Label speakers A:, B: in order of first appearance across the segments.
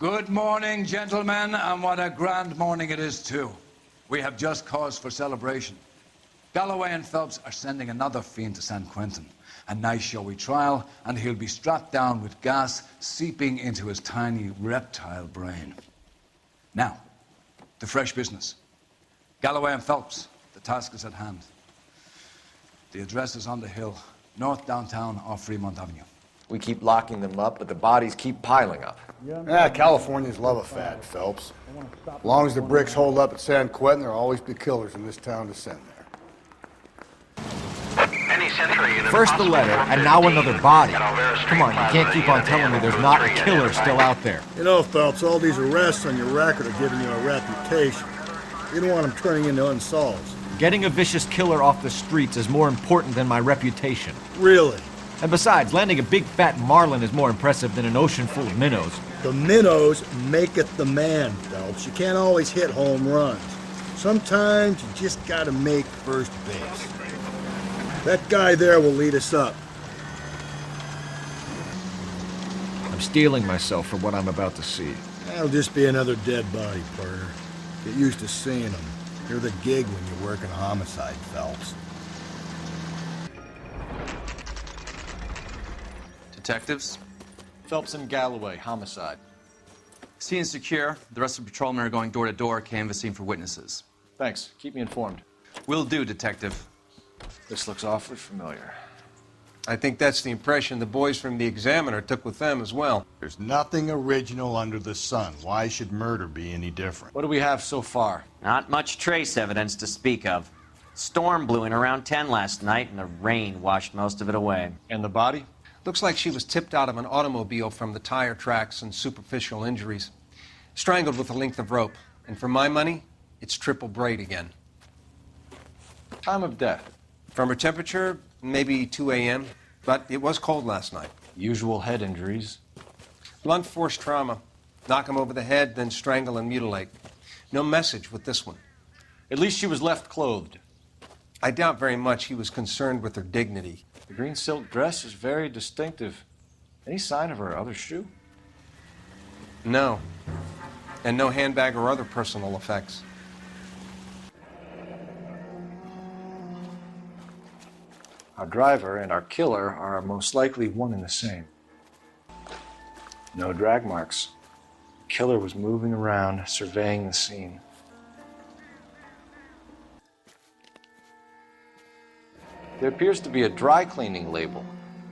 A: Good morning, gentlemen, and what a grand morning it is, too. We have just cause for celebration. Galloway and Phelps are sending another fiend to San Quentin. A nice showy trial, and he'll be strapped down with gas seeping into his tiny reptile brain. Now, the fresh business. Galloway and Phelps, the task is at hand. The address is on the hill, north downtown off Fremont Avenue.
B: We keep locking them up, but the bodies keep piling up.
C: Californians love a fad, Phelps. As long as the bricks hold up at San Quentin, there'll always be killers in this town to send there.
B: First the letter, and now another body. Come on, you can't keep on telling me there's not a killer still out there.
C: You know, Phelps, all these arrests on your record are giving you a reputation. You don't want them turning into unsolveds.
B: Getting a vicious killer off the streets is more important than my reputation.
C: Really?
B: And besides, landing a big fat marlin is more impressive than an ocean full of minnows.
C: The minnows make it the man, Phelps. You can't always hit home runs. Sometimes you just gotta make first base. That guy there will lead us up.
B: I'm steeling myself for what I'm about to see.
C: That'll just be another dead body, partner. Get used to seeing them. You're the gig when you work in a homicide, Phelps.
D: Detectives?
B: Phelps and Galloway, homicide.
D: Scene secure. The rest of the patrolmen are going door to door, canvassing for witnesses.
B: Thanks. Keep me informed.
D: Will do, Detective.
B: This looks awfully familiar.
E: I think that's the impression the boys from the Examiner took with them as well.
C: There's nothing original under the sun. Why should murder be any different?
B: What do we have so far?
F: Not much trace evidence to speak of. Storm blew in around 10 last night, and the rain washed most of it away.
B: And the body?
E: Looks like she was tipped out of an automobile from the tire tracks and superficial injuries. Strangled with a length of rope. And for my money, it's triple braid again.
B: Time of death?
E: From her temperature, maybe 2 a.m., but it was cold last night.
B: Usual head injuries.
E: Blunt force trauma. Knock him over the head, then strangle and mutilate. No message with this one.
B: At least she was left clothed.
E: I doubt very much he was concerned with her dignity.
B: The green silk dress is very distinctive. Any sign of her other shoe?
E: No. And no handbag or other personal effects.
B: Our driver and our killer are most likely one and the same. No drag marks. The killer was moving around, surveying the scene. There appears to be a dry cleaning label.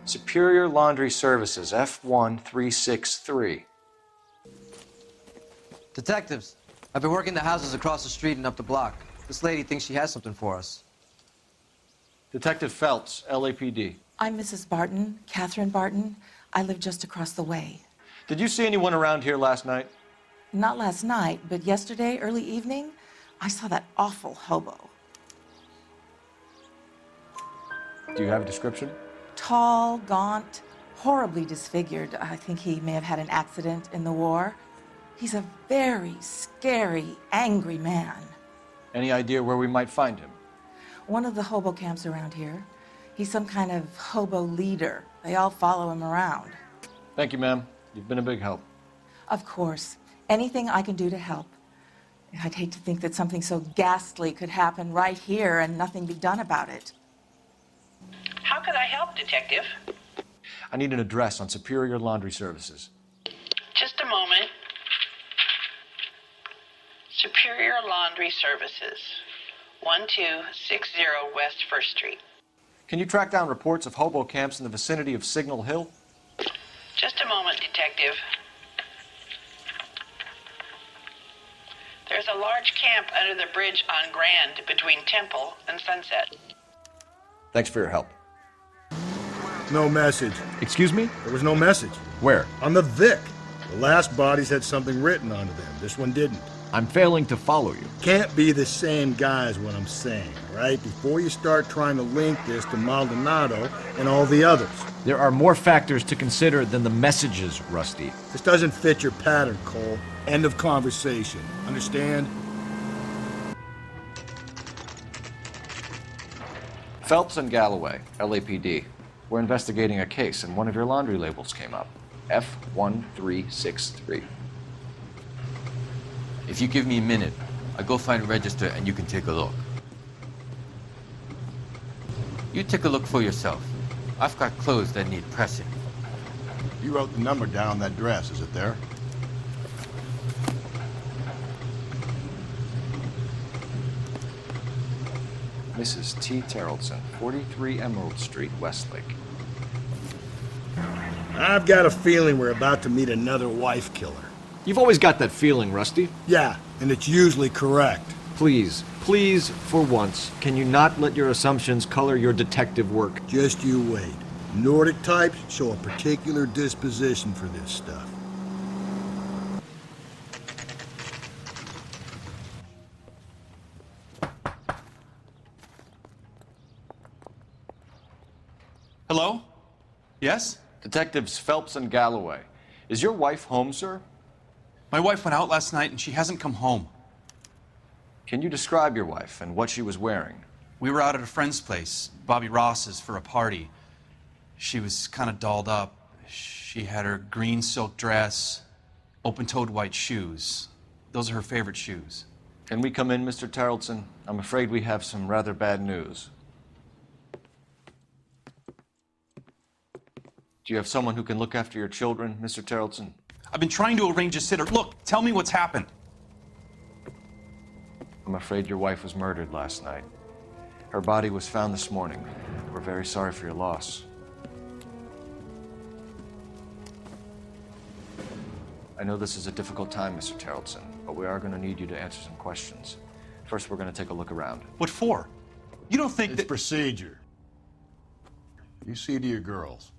B: Superior Laundry Services, F1363.
G: Detectives, I've been working the houses across the street and up the block. This lady thinks she has something for us.
B: Detective Phelps, LAPD.
H: I'm Mrs. Barton, Catherine Barton. I live just across the way.
B: Did you see anyone around here last night?
H: Not last night, but yesterday, early evening, I saw that awful hobo.
B: Do you have a description?
H: Tall, gaunt, horribly disfigured. I think he may have had an accident in the war. He's a very scary, angry man.
B: Any idea where we might find him?
H: One of the hobo camps around here. He's some kind of hobo leader. They all follow him around.
B: Thank you, ma'am. You've been a big help.
H: Of course. Anything I can do to help. I'd hate to think that something so ghastly could happen right here and nothing be done about it.
I: How can I help, Detective?
B: I need an address on Superior Laundry Services.
I: Just a moment. Superior Laundry Services, 1260 West 1st Street.
B: Can you track down reports of hobo camps in the vicinity of Signal Hill?
I: Just a moment, Detective. There's a large camp under the bridge on Grand between Temple and Sunset.
B: Thanks for your help.
C: No message.
B: Excuse me?
C: There was no message.
B: Where?
C: On the Vic. The last bodies had something written onto them. This one didn't.
B: I'm failing to follow you.
C: Can't be the same guy is what I'm saying, right? Before you start trying to link this to Maldonado and all the others.
B: There are more factors to consider than the messages, Rusty.
C: This doesn't fit your pattern, Cole. End of conversation. Understand?
B: Phelps and Galloway, LAPD. We're investigating a case and one of your laundry labels came up. F1363.
J: If you give me a minute, I'll go find a register and you can take a look. You take a look for yourself. I've got clothes that need pressing.
C: You wrote the number down on that dress, is it there?
B: Mrs. T. Terrellson, 43 Emerald Street, Westlake.
C: I've got a feeling we're about to meet another wife killer.
K: You've always got that feeling, Rusty.
C: Yeah, and it's usually correct.
K: Please, for once, can you not let your assumptions color your detective work?
C: Just you wait. Nordic types show a particular disposition for this stuff.
D: Hello? Yes?
B: Detectives Phelps and Galloway. Is your wife home, sir?
D: My wife went out last night and she hasn't come home.
B: Can you describe your wife and what she was wearing?
D: We were out at a friend's place, Bobby Ross's, for a party. She was kind of dolled up. She had her green silk dress, open-toed white shoes. Those are her favorite shoes.
B: Can we come in, Mr. Terrellson? I'm afraid we have some rather bad news. Do you have someone who can look after your children, Mr. Terrellson?
D: I've been trying to arrange a sitter. Look, tell me what's happened.
B: I'm afraid your wife was murdered last night. Her body was found this morning. We're very sorry for your loss. I know this is a difficult time, Mr. Terrellson, but we are going to need you to answer some questions. First, we're going to take a look around.
D: What for? You don't think
C: It's
D: that...
C: procedure. You see to your girls.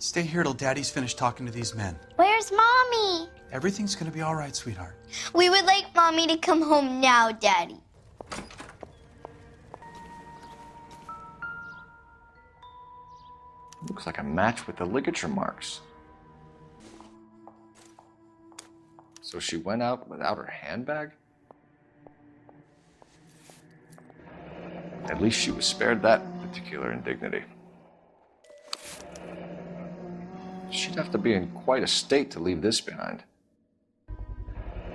D: Stay here till Daddy's finished talking to these men.
L: Where's Mommy?
D: Everything's gonna be all right, sweetheart.
L: We would like Mommy to come home now, Daddy.
B: Looks like a match with the ligature marks. So she went out without her handbag? At least she was spared that particular indignity. She'd have to be in quite a state to leave this behind.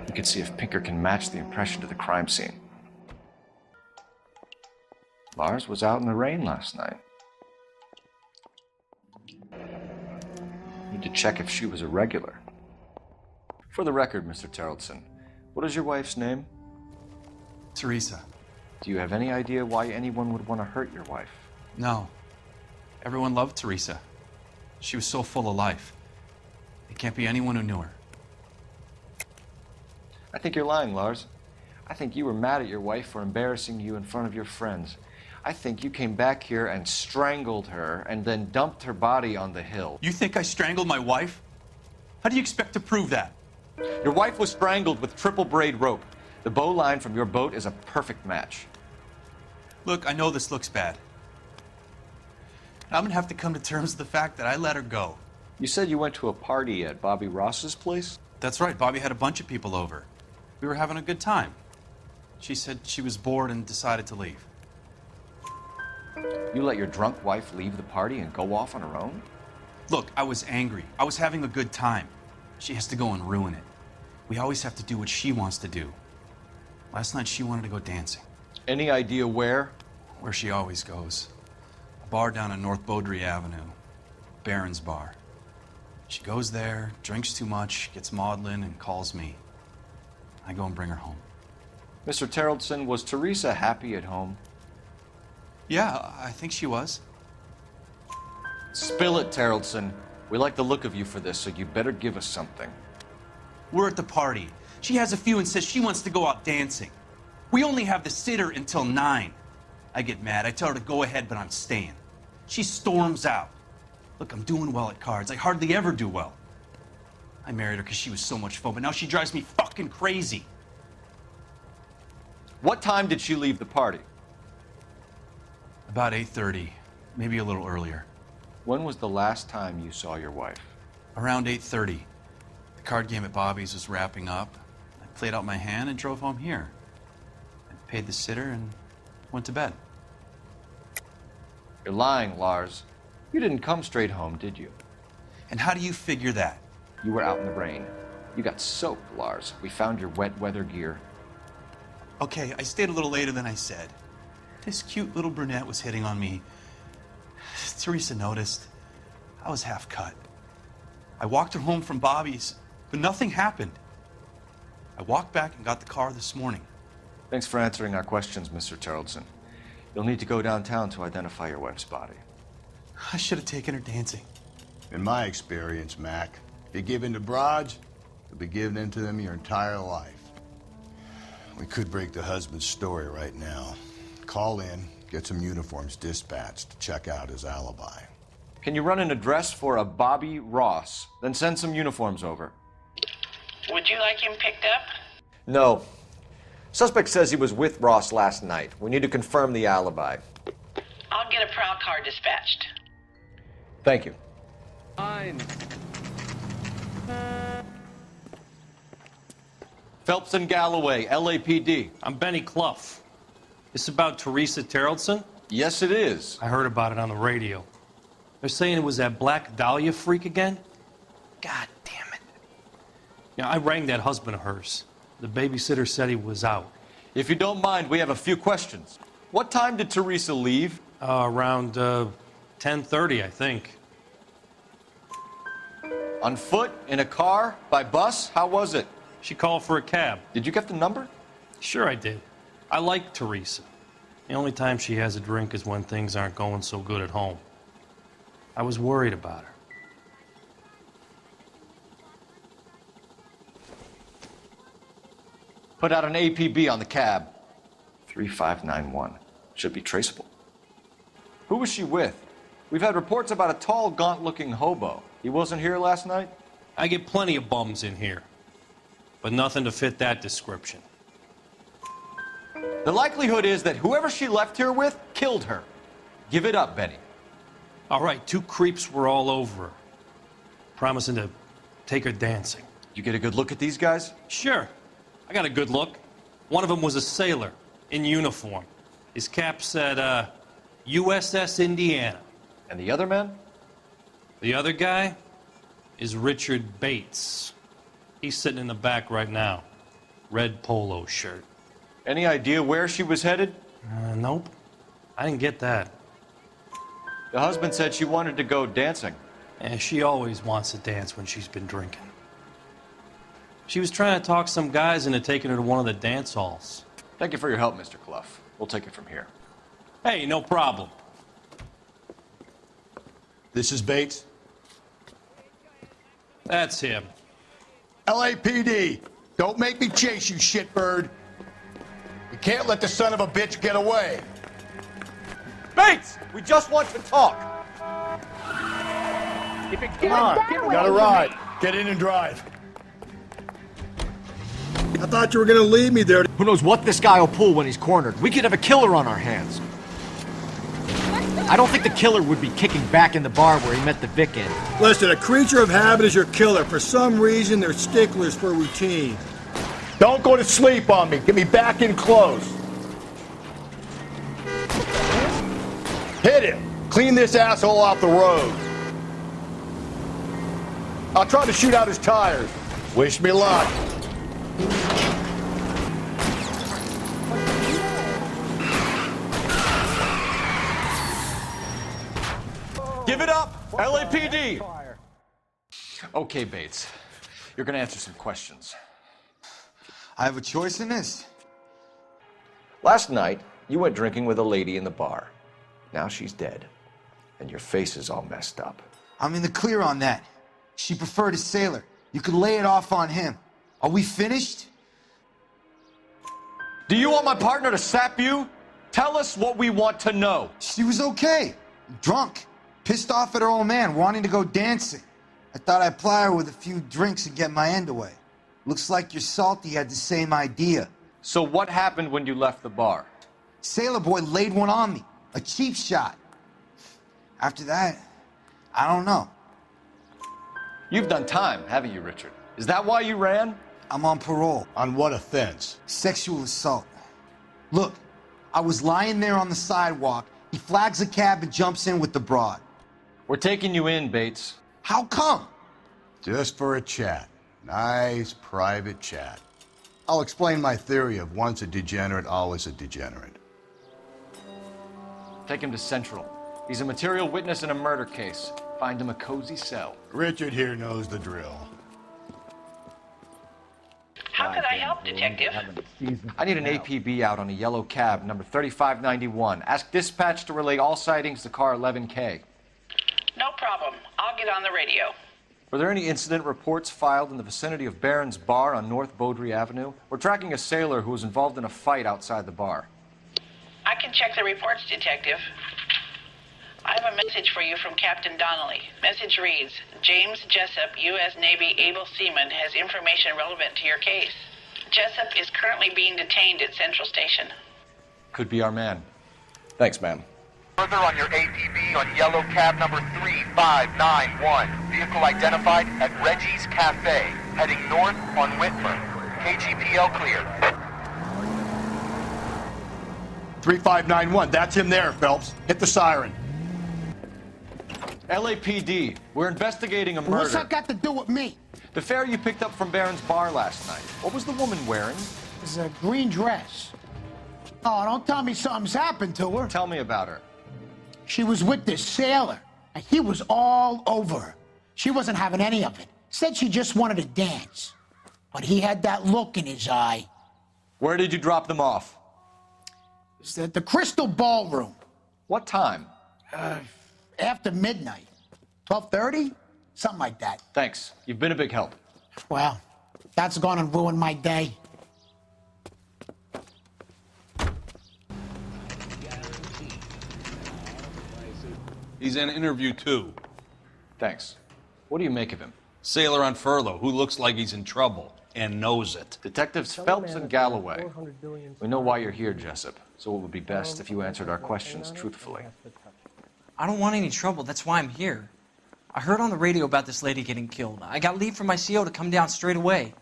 B: We can see if Pinker can match the impression to the crime scene. Lars was out in the rain last night. Need to check if she was a regular. For the record, Mr. Terrellson, what is your wife's name?
D: Teresa.
B: Do you have any idea why anyone would want to hurt your wife?
D: No. Everyone loved Teresa. She was so full of life. It can't be anyone who knew her.
B: I think you're lying, Lars. I think you were mad at your wife for embarrassing you in front of your friends. I think you came back here and strangled her and then dumped her body on the hill.
D: You think I strangled my wife? How do you expect to prove that?
B: Your wife was strangled with triple braid rope. The bow line from your boat is a perfect match.
D: Look, I know this looks bad. I'm gonna have to come to terms with the fact that I let her go.
B: You said you went to a party at Bobby Ross's place?
D: That's right, Bobby had a bunch of people over. We were having a good time. She said she was bored and decided to leave.
B: You let your drunk wife leave the party and go off on her own?
D: Look, I was angry. I was having a good time. She has to go and ruin it. We always have to do what she wants to do. Last night she wanted to go dancing.
B: Any idea where?
D: Where she always goes. A bar down on North Beaudry Avenue. Baron's Bar. She goes there, drinks too much, gets maudlin, and calls me. I go and bring her home.
B: Mr. Terrellson, was Teresa happy at home?
D: Yeah, I think she was.
B: Spill it, Terrellson. We like the look of you for this, so you better give us something.
D: We're at the party. She has a few and says she wants to go out dancing. We only have the sitter until 9. I get mad. I tell her to go ahead, but I'm staying. She storms out. Look, I'm doing well at cards. I hardly ever do well. I married her because she was so much fun, but now she drives me fucking crazy.
B: What time did she leave the party?
D: About 8:30, maybe a little earlier.
B: When was the last time you saw your wife?
D: Around 8:30. The card game at Bobby's was wrapping up. played out my hand and drove home here. I paid the sitter and went to bed.
B: You're lying, Lars. You didn't come straight home, did you?
D: And how do you figure that?
B: You were out in the rain. You got soaked, Lars. We found your wet weather gear.
D: Okay, I stayed a little later than I said. This cute little brunette was hitting on me. Teresa noticed. I was half cut. I walked her home from Bobby's, but nothing happened. I walked back and got the car this morning.
B: Thanks for answering our questions, Mr. Terrellson. You'll need to go downtown to identify your wife's body.
D: I should have taken her dancing.
C: In my experience, Mac, if you give in to broads, you'll be giving in to them your entire life. We could break the husband's story right now. Call in, get some uniforms dispatched to check out his alibi.
B: Can you run an address for a Bobby Ross, then send some uniforms over?
I: Would you like him picked up?
K: No. Suspect says he was with Ross last night. We need to confirm the alibi.
I: I'll get a prowl car dispatched.
K: Thank you.
B: Phelps and Galloway, LAPD.
J: I'm Benny Clough. This about Teresa Terrellson?
B: Yes, it is.
J: I heard about it on the radio. They're saying it was that Black Dahlia freak again? God damn it. Yeah, I rang that husband of hers. The babysitter said he was out.
B: If you don't mind, we have a few questions. What time did Teresa leave?
J: Around 10:30, I think.
B: On foot? In a car? By bus? How was it?
J: She called for a cab.
B: Did you get the number?
J: Sure I did. I like Teresa. The only time she has a drink is when things aren't going so good at home. I was worried about her.
B: Put out an APB on the cab. 3591. Should be traceable. Who was she with? We've had reports about a tall, gaunt-looking hobo. He wasn't here last night?
J: I get plenty of bums in here, but nothing to fit that description.
B: The likelihood is that whoever she left here with killed her. Give it up, Benny.
J: All right, 2 creeps were all over her, promising to take her dancing.
B: You get a good look at these guys?
J: Sure. I got a good look. One of them was a sailor in uniform. His cap said, USS Indiana.
B: And the other man?
J: The other guy is Richard Bates. He's sitting in the back right now. Red polo shirt.
B: Any idea where she was headed?
J: Nope. I didn't get that.
B: The husband said she wanted to go dancing.
J: And she always wants to dance when she's been drinking. She was trying to talk some guys into taking her to one of the dance halls.
B: Thank you for your help, Mr. Clough. We'll take it from here.
J: Hey, no problem.
C: This is Bates.
J: That's him.
C: LAPD, don't make me chase you, shitbird. You can't let the son of a bitch get away.
K: Bates! We just want to talk.
C: Come on, got a ride. Get in and drive. I thought you were gonna leave me there.
K: Who knows what this guy will pull when he's cornered? We could have a killer on our hands. I don't think the killer would be kicking back in the bar where he met the Vic in.
C: Listen, a creature of habit is your killer. For some reason, they're sticklers for routine. Don't go to sleep on me. Get me back in close. Hit him. Clean this asshole off the road. I'll try to shoot out his tires. Wish me luck.
B: Give it up, LAPD! Okay, Bates. You're gonna answer some questions.
M: I have a choice in this.
K: Last night, you went drinking with a lady in the bar. Now she's dead. And your face is all messed up.
M: I'm in the clear on that. She preferred a sailor. You could lay it off on him. Are we finished?
B: Do you want my partner to sap you? Tell us what we want to know.
M: She was okay. Drunk. Pissed off at her old man, wanting to go dancing. I thought I'd ply her with a few drinks and get my end away. Looks like your salty had the same idea.
B: So what happened when you left the bar?
M: Sailor boy laid one on me. A cheap shot. After that, I don't know.
B: You've done time, haven't you, Richard? Is that why you ran?
M: I'm on parole.
C: On what offense?
M: Sexual assault. Look, I was lying there on the sidewalk. He flags a cab and jumps in with the broad.
K: We're taking you in, Bates.
M: How come?
C: Just for a chat. Nice private chat. I'll explain my theory of once a degenerate, always a degenerate.
K: Take him to Central. He's a material witness in a murder case. Find him a cozy cell.
C: Richard here knows the drill.
I: How can I help, Detective?
K: I need an APB out on a yellow cab, number 3591. Ask dispatch to relay all sightings to car 11K.
I: No problem. I'll get on the radio.
K: Were there any incident reports filed in the vicinity of Barron's Bar on North Beaudry Avenue? We're tracking a sailor who was involved in a fight outside the bar.
I: I can check the reports, Detective. I have a message for you from Captain Donnelly. Message reads, James Jessup, U.S. Navy able seaman, has information relevant to your case. Jessup is currently being detained at Central Station.
K: Could be our man.
B: Thanks, ma'am.
N: Further on your APB on yellow cab number 3591. Vehicle identified at Reggie's Cafe, heading north on Whitmer. KGPL clear.
C: 3591, that's him there, Phelps. Hit the siren.
K: LAPD, we're investigating a murder.
O: What's that got to do with me?
K: The fare you picked up from Barron's Bar last night. What was the woman wearing?
O: It's a green dress. Oh, don't tell me something's happened to her.
K: Tell me about her.
O: She was with this sailor, and he was all over her. She wasn't having any of it. Said she just wanted to dance. But he had that look in his eye.
K: Where did you drop them off?
O: It's at the Crystal Ballroom.
K: What time?
O: After midnight. 12:30? Something like that.
K: Thanks. You've been a big help.
O: Well, that's gonna ruin my day.
D: He's in interview 2.
K: Thanks. What do you make of him?
D: Sailor on furlough who looks like he's in trouble and knows it.
K: Detectives Phelps and Galloway. We know why you're here, Jessup, so it would be best if you answered our questions truthfully.
P: I don't want any trouble. That's why I'm here. I heard on the radio about this lady getting killed. I got leave from my CO to come down straight away.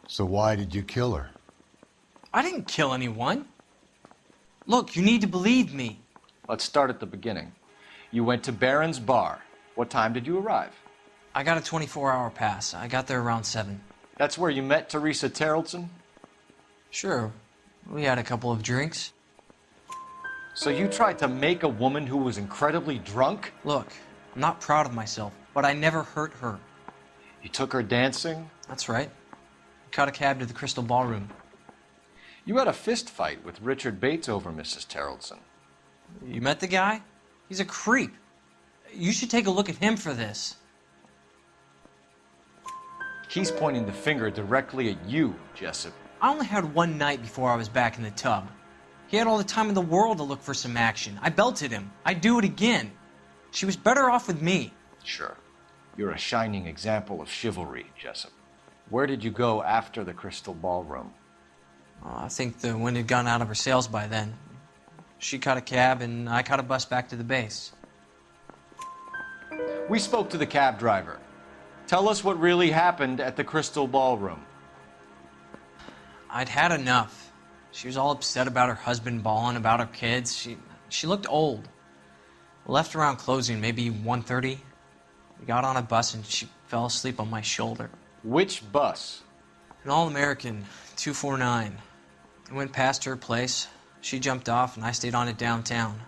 C: So why did you kill her?
P: I didn't kill anyone. Look, you need to believe me.
K: Let's start at the beginning. You went to Barron's Bar. What time did you arrive?
P: I got a 24-hour pass. I got there around 7.
K: That's where you met Teresa Terrellson?
P: Sure. We had a couple of drinks.
K: So you tried to make a woman who was incredibly drunk?
P: Look, I'm not proud of myself, but I never hurt her.
K: You took her dancing?
P: That's right. We caught a cab to the Crystal Ballroom.
K: You had a fist fight with Richard Bates over Mrs. Terrellson.
P: You met the guy? He's a creep. You should take a look at him for this.
K: He's pointing the finger directly at you, Jessup.
P: I only had one night before I was back in the tub. He had all the time in the world to look for some action. I belted him. I'd do it again. She was better off with me.
K: Sure. You're a shining example of chivalry, Jessup. Where did you go after the Crystal Ballroom?
P: I think the wind had gone out of her sails by then. She caught a cab, and I caught a bus back to the base.
K: We spoke to the cab driver. Tell us what really happened at the Crystal Ballroom.
P: I'd had enough. She was all upset about her husband bawling about her kids. She looked old. Left around closing, maybe 1:30. We got on a bus, and she fell asleep on my shoulder.
K: Which bus?
P: An All-American, 249. I went past her place. She jumped off, and I stayed on it downtown.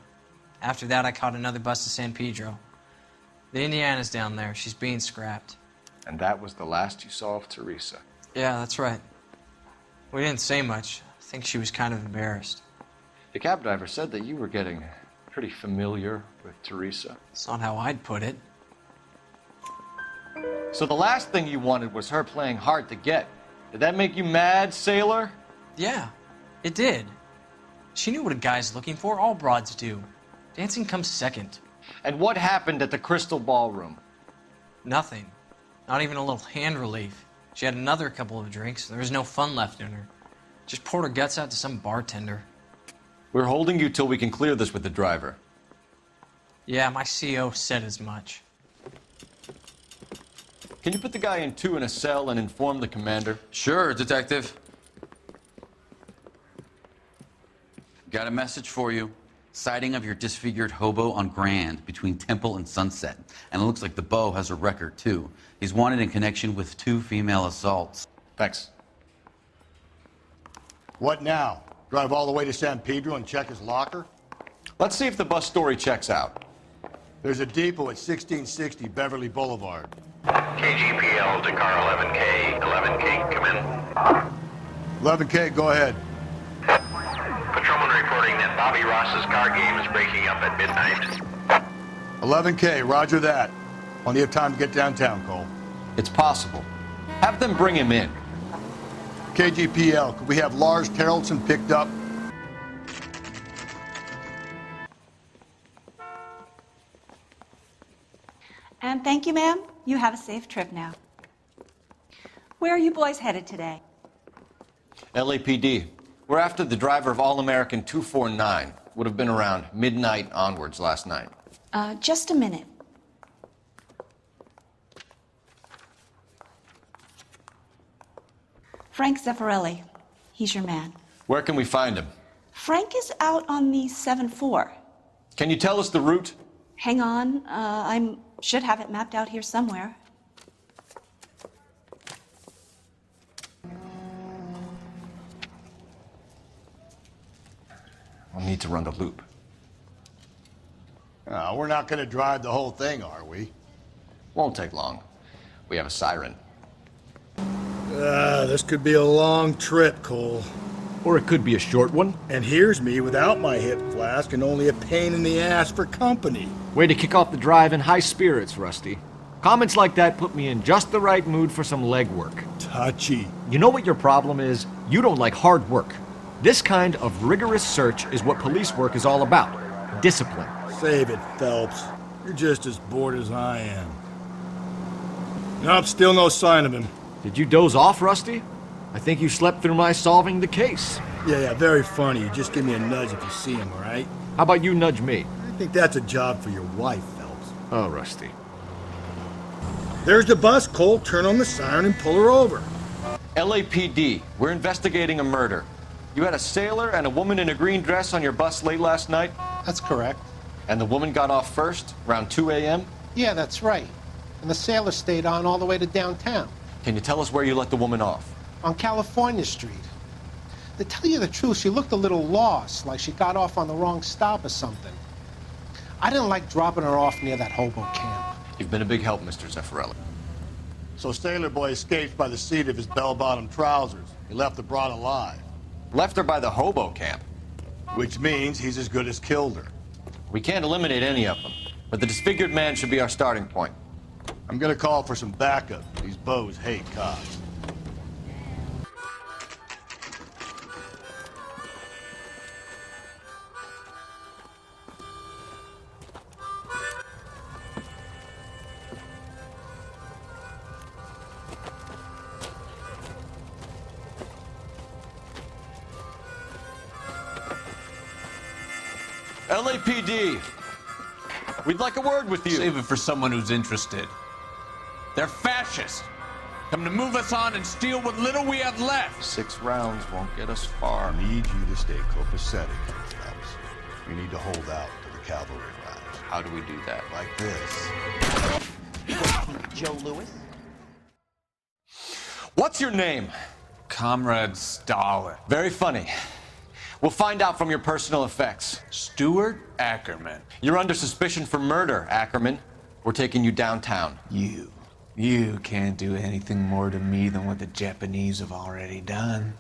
P: After that, I caught another bus to San Pedro. The Indiana's down there. She's being scrapped.
K: And that was the last you saw of Teresa?
P: Yeah, that's right. We didn't say much. I think she was kind of embarrassed.
K: The cab driver said that you were getting pretty familiar with Teresa.
P: It's not how I'd put it.
K: So the last thing you wanted was her playing hard to get. Did that make you mad, sailor?
P: Yeah, it did. She knew what a guy's looking for. All broads do. Dancing comes second.
K: And what happened at the Crystal Ballroom?
P: Nothing. Not even a little hand relief. She had another couple of drinks. There was no fun left in her. Just poured her guts out to some bartender.
K: We're holding you till we can clear this with the driver.
P: Yeah, my CO said as much.
K: Can you put the guy in 2 in a cell and inform the commander?
Q: Sure, Detective. Got a message for you. Sighting of your disfigured hobo on Grand between Temple and Sunset. And it looks like the Beau has a record, too. He's wanted in connection with 2 female assaults.
K: Thanks.
C: What now? Drive all the way to San Pedro and check his locker?
K: Let's see if the bus story checks out.
C: There's a depot at 1660 Beverly Boulevard.
N: KGPL to car 11K. 11K, come in.
C: 11K, go ahead.
N: Patrolman reporting that Bobby Ross's car game is breaking up at midnight.
C: 11K, roger that. Plenty of time to get downtown, Cole.
K: It's possible. Have them bring him in.
C: KGPL, could we have Lars Terrelson picked up?
R: And thank you, ma'am. You have a safe trip now. Where are you boys headed today?
K: LAPD. We're after the driver of All-American 249. Would have been around midnight onwards last night.
R: Just a minute. Frank Zeffirelli. He's your man.
K: Where can we find him?
R: Frank is out on the 7-4.
K: Can you tell us the route?
R: Hang on. I should have it mapped out here somewhere.
K: I'll need to run the loop.
C: We're not going to drive the whole thing, are we?
K: Won't take long. We have a siren.
C: This could be a long trip, Cole.
K: Or it could be a short one.
C: And here's me without my hip flask and only a pain in the ass for company.
K: Way to kick off the drive in high spirits, Rusty. Comments like that put me in just the right mood for some legwork.
C: Touchy.
K: You know what your problem is? You don't like hard work. This kind of rigorous search is what police work is all about. Discipline.
C: Save it, Phelps. You're just as bored as I am. Nope, still no sign of him.
K: Did you doze off, Rusty? I think you slept through my solving the case.
C: Yeah, very funny. You just give me a nudge if you see him, all right?
K: How about you nudge me?
C: I think that's a job for your wife, Phelps.
K: Oh, Rusty.
C: There's the bus, Cole. Turn on the siren and pull her over.
K: LAPD, we're investigating a murder. You had a sailor and a woman in a green dress on your bus late last night?
E: That's correct.
K: And the woman got off first, around 2 a.m.?
E: Yeah, that's right. And the sailor stayed on all the way to downtown.
K: Can you tell us where you let the woman off?
E: On California Street. To tell you the truth, she looked a little lost, like she got off on the wrong stop or something. I didn't like dropping her off near that hobo camp.
K: You've been a big help, Mr. Zeffirelli.
C: So Sailor Boy escaped by the seat of his bell-bottom trousers. He left the broad alive.
K: Left her by the hobo camp.
C: Which means he's as good as killed her.
K: We can't eliminate any of them, but the disfigured man should be our starting point.
C: I'm gonna call for some backup. These Beaus hate cops.
K: LAPD, we'd like a word with you.
D: Save it for someone who's interested. They're fascists. Come to move us on and steal what little we have left.
K: 6 rounds won't get us far.
C: I need you to stay copacetic, Phelps. You need to hold out till the cavalry arrives.
K: How do we do that?
C: Like this.
F: Joe Louis?
K: What's your name?
D: Comrade Stalin.
K: Very funny. We'll find out from your personal effects.
D: Stuart Ackerman.
K: You're under suspicion for murder, Ackerman. We're taking you downtown.
D: You can't do anything more to me than what the Japanese have already done.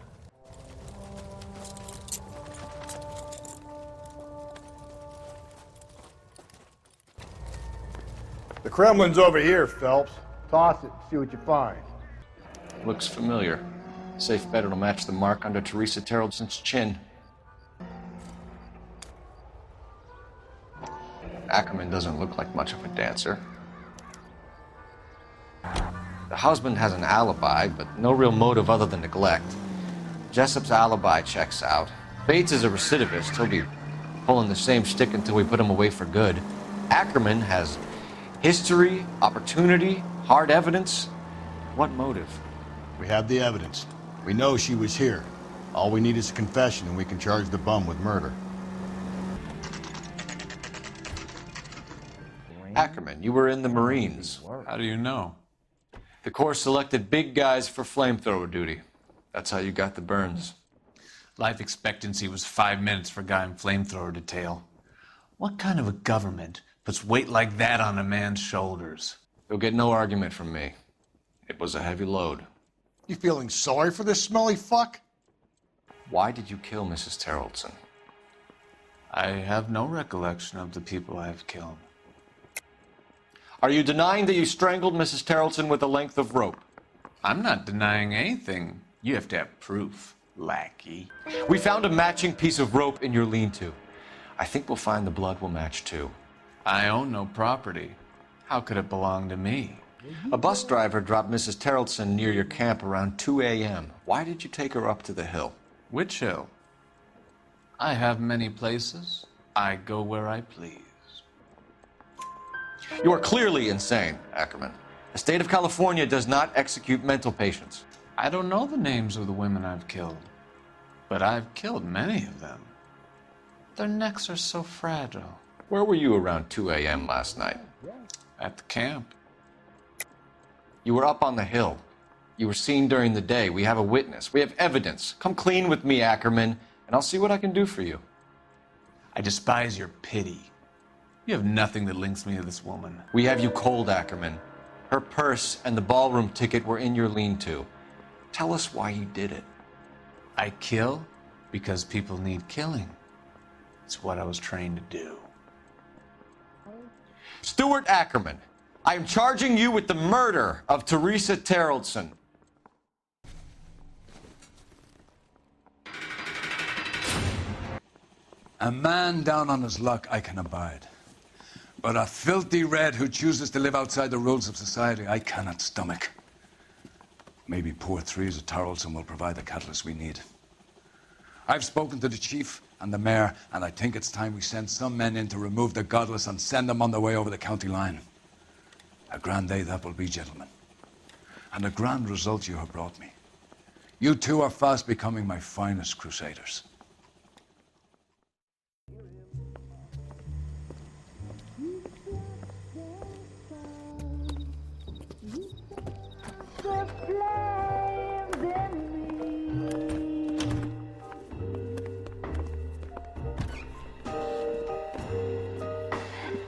C: The Kremlin's over here, Phelps. Toss it and see what you find.
K: Looks familiar. Safe bet it'll match the mark under Teresa Terrelson's chin. Ackerman doesn't look like much of a dancer. The husband has an alibi, but no real motive other than neglect. Jessup's alibi checks out. Bates is a recidivist. He'll be pulling the same stick until we put him away for good. Ackerman has History, opportunity, hard evidence. What motive?
C: We have the evidence. We know she was here. All we need is a confession and we can charge the bum with murder.
K: Ackerman, you were in the Marines.
S: How do you know?
K: The Corps selected big guys for flamethrower duty. That's how you got the burns.
S: Life expectancy was 5 minutes for a guy in flamethrower detail. What kind of a government puts weight like that on a man's shoulders?
K: You'll get no argument from me. It was a heavy load.
C: You feeling sorry for this smelly fuck?
K: Why did you kill Mrs. Terrellson?
S: I have no recollection of the people I have killed.
K: Are you denying that you strangled Mrs. Terrellson with a length of rope?
S: I'm not denying anything. You have to have proof, lackey.
K: We found a matching piece of rope in your lean-to. I think we'll find the blood will match too.
S: I own no property. How could it belong to me?
K: A bus driver dropped Mrs. Terrellson near your camp around 2 a.m. Why did you take her up to the hill?
S: Which hill? I have many places. I go where I please.
K: You are clearly insane, Ackerman. The state of California does not execute mental patients.
S: I don't know the names of the women I've killed, but I've killed many of them. Their necks are so fragile.
K: Where were you around 2 a.m. last night?
S: At the camp.
K: You were up on the hill. You were seen during the day. We have a witness. We have evidence. Come clean with me, Ackerman, and I'll see what I can do for you.
S: I despise your pity. You have nothing that links me to this woman.
K: We have you cold, Ackerman. Her purse and the ballroom ticket were in your lean-to. Tell us why you did it.
S: I kill because people need killing. It's what I was trained to do.
K: Stuart Ackerman, I am charging you with the murder of Teresa Terrellson.
A: A man down on his luck I can abide. But a filthy red who chooses to live outside the rules of society, I cannot stomach. Maybe poor Teresa Terrellson will provide the catalyst we need. I've spoken to the chief and the mayor, and I think it's time we send some men in to remove the godless and send them on their way over the county line. A grand day that will be, gentlemen. And a grand result you have brought me. You two are fast becoming my finest crusaders.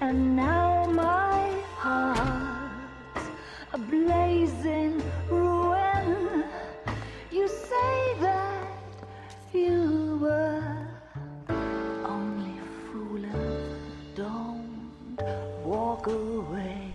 T: And now my heart's a blazing ruin. You say that you were only fooling. Don't walk away.